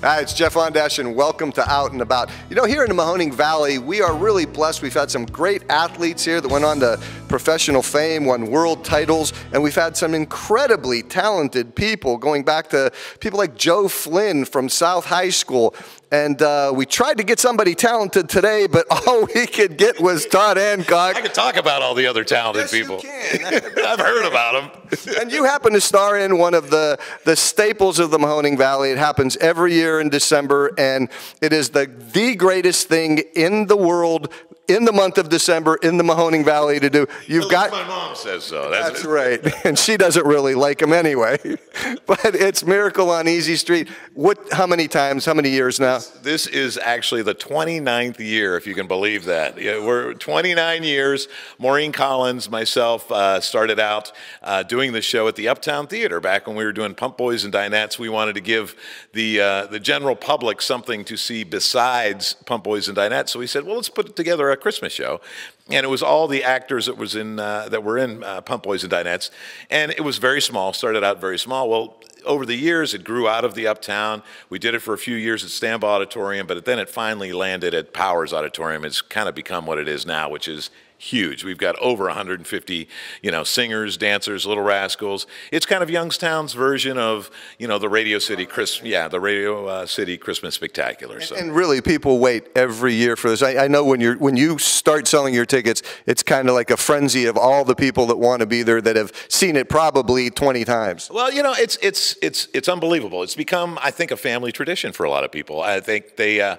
Hi, it's Jeff Ondash, and welcome to Out and About. You know, here in the Mahoning Valley, we are really blessed. We've had some great athletes here that went on to professional fame, won world titles, and we've had some incredibly talented people, going back to people like Joe Flynn from South High School. And we tried to get somebody talented today, but all we could get was Todd Hancock. I could talk about all the other talented people. You can. I've heard about them. And you happen to star in one of the staples of the Mahoning Valley. It happens every year in December, and it is the greatest thing in the world in the month of December in the Mahoning Valley to do. You've got. My mom says so. That's right, and she doesn't really like them anyway. But it's Miracle on Easy Street. How many times? How many years now? This is actually the 29th year, if you can believe that. Yeah, we're 29 years. Maureen Collins, myself, started out doing the show at the Uptown Theater back when we were doing Pump Boys and Dinettes. We wanted to give the general public something to see besides Pump Boys and Dinettes. So we said, well, let's put together a Christmas show. And it was all the actors that were in Pump Boys and Dinettes. And it was very small, started out very small. Well, over the years, it grew out of the Uptown. We did it for a few years at Stambaugh Auditorium, but then it finally landed at Powers Auditorium. It's kind of become what it is now, which is huge. We've got over 150, singers, dancers, Little Rascals. It's kind of Youngstown's version of, the Radio City Christmas Spectacular. So. And really, people wait every year for this. I know when you start selling your tickets, it's kind of like a frenzy of all the people that want to be there that have seen it probably 20 times. Well, it's unbelievable. It's become, I think, a family tradition for a lot of people. I think I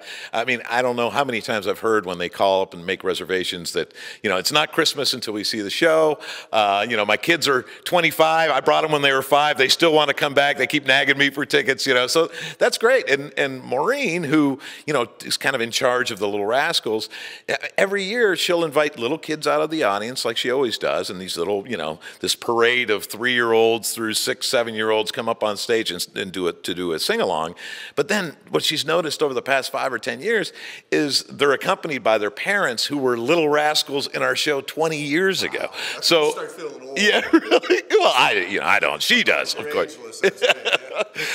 don't know how many times I've heard when they call up and make reservations that, it's not Christmas until we see the show. My kids are 25. I brought them when they were 5. They still want to come back. They keep nagging me for tickets, so that's great. And Maureen, who, is kind of in charge of the Little Rascals, every year she'll invite little kids out of the audience like she always does. And these little, this parade of 3-year-olds through 6, 7-year-olds come up on stage and do a sing-along. But then what she's noticed over the past 5 or 10 years is they're accompanied by their parents who were Little Rascals in our show 20 years ago. So, start feeling old. Yeah, really. Well, I don't. She does, of course.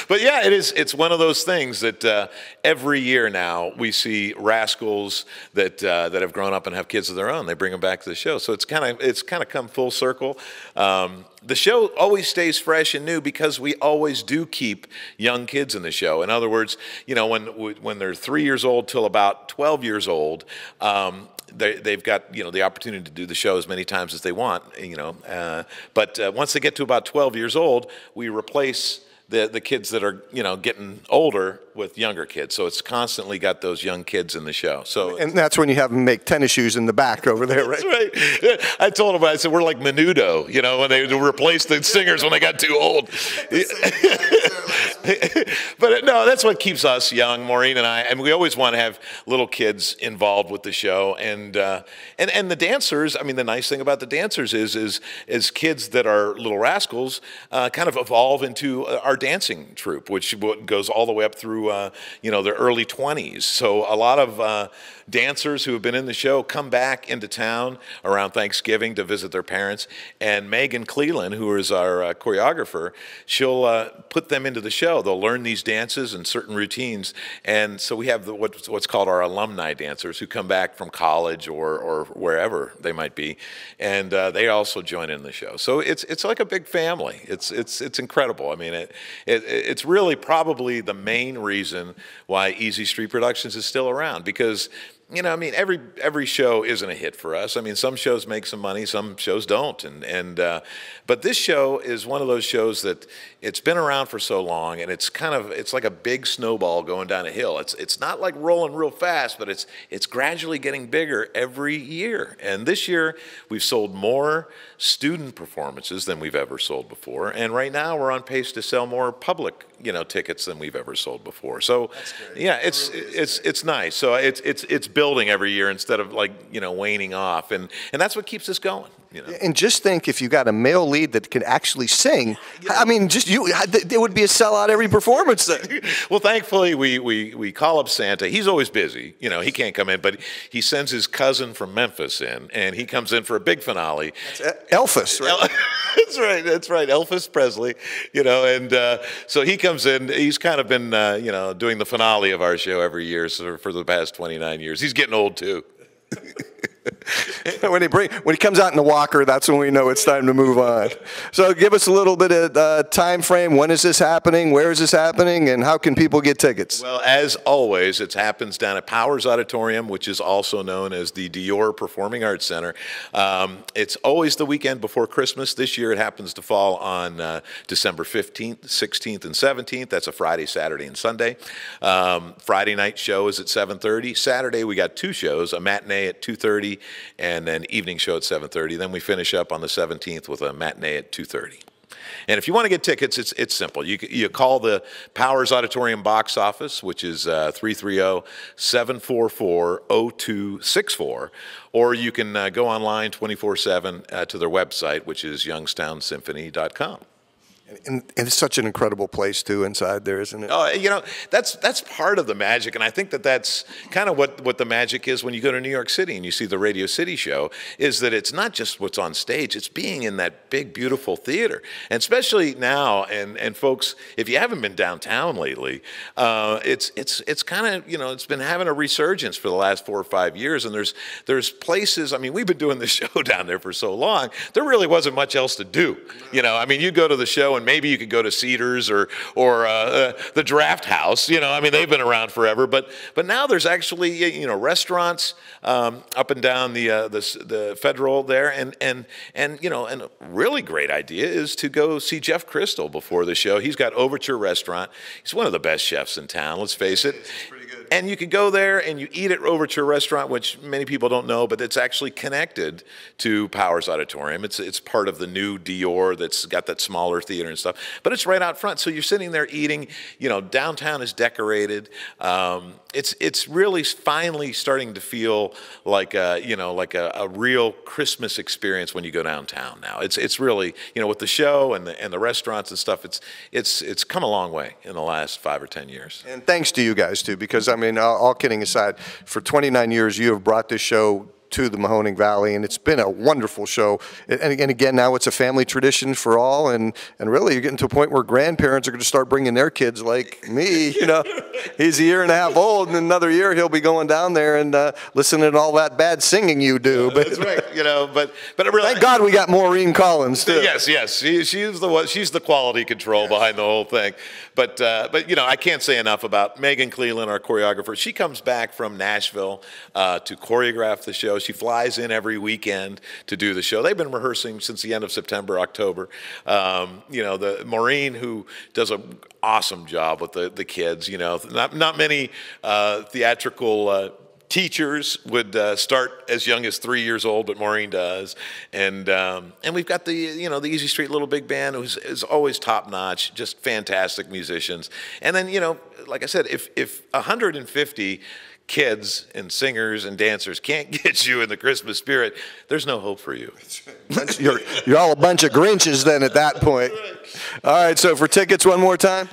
But yeah, it's one of those things that every year now we see rascals that have grown up and have kids of their own. They bring them back to the show. So it's kind of come full circle. The show always stays fresh and new because we always do keep young kids in the show. In other words, when they're 3 years old till about 12 years old, they've got the opportunity to do the show as many times as they want. But once they get to about 12 years old, we replace the kids that are getting older with younger kids. So it's constantly got those young kids in the show. And that's when you have them make tennis shoes in the back over there, right? That's right. I told them, I said, we're like Menudo, when they replaced the singers when they got too old. But no, that's what keeps us young, Maureen and I. And we always want to have little kids involved with the show. And the dancers, the nice thing about the dancers is kids that are Little Rascals kind of evolve into our dancing troupe, which goes all the way up through their early 20s. So a lot of dancers who have been in the show come back into town around Thanksgiving to visit their parents. And Megan Cleland, who is our choreographer, she'll put them into the show. They'll learn these dances and certain routines. And so we have what's called our alumni dancers who come back from college or wherever they might be. And they also join in the show. So it's like a big family. It's incredible. It's really probably the main reason why Easy Street Productions is still around, because every show isn't a hit for us. Some shows make some money, some shows don't. But this show is one of those shows that it's been around for so long, and it's like a big snowball going down a hill. It's not like rolling real fast, but it's gradually getting bigger every year. And this year we've sold more student performances than we've ever sold before. And right now we're on pace to sell more public tickets than we've ever sold before. So yeah, it's nice. So it's building every year instead of waning off, and that's what keeps us going. You know? And just think, if you got a male lead that can actually sing, I mean, there would be a sellout every performance then. Well, thankfully, we call up Santa. He's always busy. You know, he can't come in, but he sends his cousin from Memphis in, and he comes in for a big finale. That's Elvis, right? That's right, Elvis Presley. You know, and so he comes in. He's kind of been, you know, doing the finale of our show every year for the past 29 years. He's getting old too. When he comes out in the walker, that's when we know it's time to move on. So give us a little bit of time frame. When is this happening? Where is this happening? And how can people get tickets? Well, as always, it happens down at Powers Auditorium, which is also known as the Dior Performing Arts Center. It's always the weekend before Christmas. This year it happens to fall on December 15th, 16th, and 17th. That's a Friday, Saturday, and Sunday. Friday night show is at 7:30. Saturday we got two shows, a matinee at 2:30 and an evening show at 7:30. Then we finish up on the 17th with a matinee at 2:30. And if you want to get tickets, it's simple. You call the Powers Auditorium box office, which is 330-744-0264, or you can go online 24/7 to their website, which is youngstownsymphony.com. And it's such an incredible place too inside there, isn't it? Oh, you know, that's part of the magic, and I think that's kind of what the magic is when you go to New York City and you see the Radio City show, is that it's not just what's on stage, it's being in that big, beautiful theater. And especially now, and folks, if you haven't been downtown lately, it's kind of, you know, it's been having a resurgence for the last 4 or 5 years, and there's places, I mean, we've been doing this show down there for so long, there really wasn't much else to do. You know, I mean, you go to the show and maybe you could go to Cedars or the Draft House. You know, I mean, they've been around forever. But now there's actually, you know, restaurants up and down the Federal there, and you know, and a really great idea is to go see Jeff Crystal before the show. He's got Overture Restaurant. He's one of the best chefs in town. Let's face it. And you could go there and you eat at Overture Restaurant, which many people don't know, but it's actually connected to Powers Auditorium. It's part of the new Dior that's got that smaller theater and stuff. But it's right out front, so you're sitting there eating. You know, downtown is decorated. It's really finally starting to feel like a real Christmas experience when you go downtown now. It's really, you know, with the show and the restaurants and stuff. It's come a long way in the last 5 or 10 years. And thanks to you guys too, because I mean, all kidding aside, for 29 years you have brought this show to the Mahoning Valley, and it's been a wonderful show. And again, now it's a family tradition for all, and really you're getting to a point where grandparents are going to start bringing their kids, like me. You know, he's a year and a half old, and another year he'll be going down there and listening to all that bad singing you do. But that's right. You know, but really, thank God we got Maureen Collins too. Yes, she's the quality control behind the whole thing. But you know, I can't say enough about Megan Cleland, our choreographer. She comes back from Nashville to choreograph the show. She flies in every weekend to do the show. They've been rehearsing since the end of September, October. You know, the Maureen, who does an awesome job with the kids. You know, not many theatrical teachers would start as young as 3 years old, but Maureen does. And we've got the Easy Street Little Big Band, who is always top notch, just fantastic musicians. And then, you know, like I said, if 150 kids and singers and dancers can't get you in the Christmas spirit, there's no hope for you. You're all a bunch of Grinches then at that point. All right, so for tickets, one more time,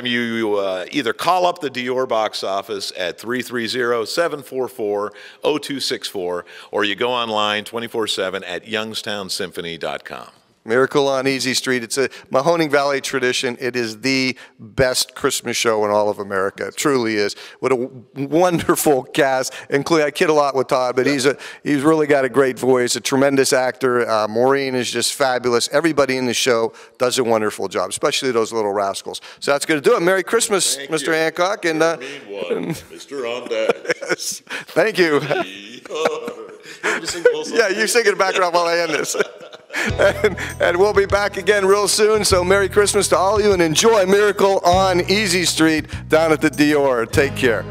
you either call up the Dior box office at 330-744-0264, or you go online 24/7 at youngstownsymphony.com. Miracle on Easy Street. It's a Mahoning Valley tradition. It is the best Christmas show in all of America. It truly is. What a wonderful cast. Including, I kid a lot with Todd, but he's really got a great voice, a tremendous actor. Maureen is just fabulous. Everybody in the show does a wonderful job, especially those little rascals. So that's going to do it. Merry Christmas, Mr. Hancock. And Mr. Ondash. Yes. Thank you. Yeah, you sing in the background while I end this. And we'll be back again real soon. So Merry Christmas to all of you, and enjoy Miracle on Easy Street down at the Dior. Take care.